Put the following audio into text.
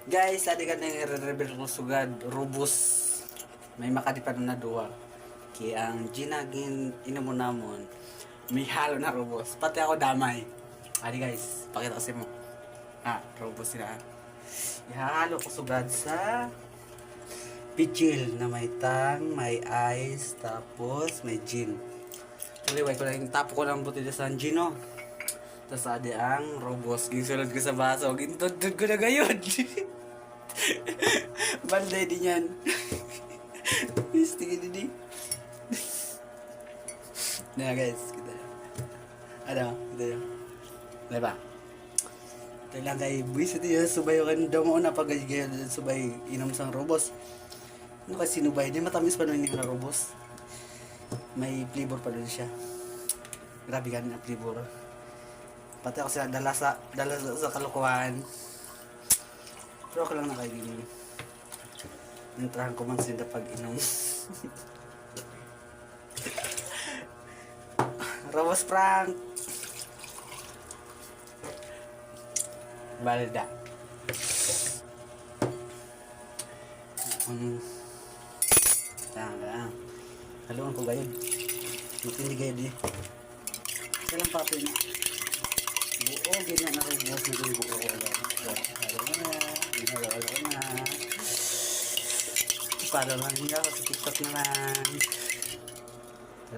Guys, adi ka nang i-reveal ko sugad, Rubus. May makadipan na duwa. Kaya ang ginagin inamo namon, may halo na Rubus. Pati ako damay. Adi guys, pakita ko sa mo. Rubus sila. Ihahalo ko sugad sa pichil na may tang, may ice, tapos may gin. Tuliway ko lang, tapo ko lang buti sa gin, no? Tapos adi ang Rubus. Ginsulod ko sa baso. Gintod ko na gayon. Banday din yan. Tingin din din. Na guys, kita. Ano? Kita yun. Diba? Ito lang kay buwis ito yun. Subay kan daw mo na pag-gayon subay inom sang Rubos. Ano kasi sinubay? Di matamis pa nun yung Rubos. May flavor pa doon siya. Grabe ka na flavor. Pati ako sila dala sa kalokohan. Pero ako lang nakaibigan. Nantrahan ko man sila pag inom. Rubos prank! Balda. Tanga. Haluan ko gayod. Hindi gayod eh. Kailang papi na. Buo, ganyan na Rubos. Naging buo ko lang. Halo na. Para lang nga sa TikTok naman.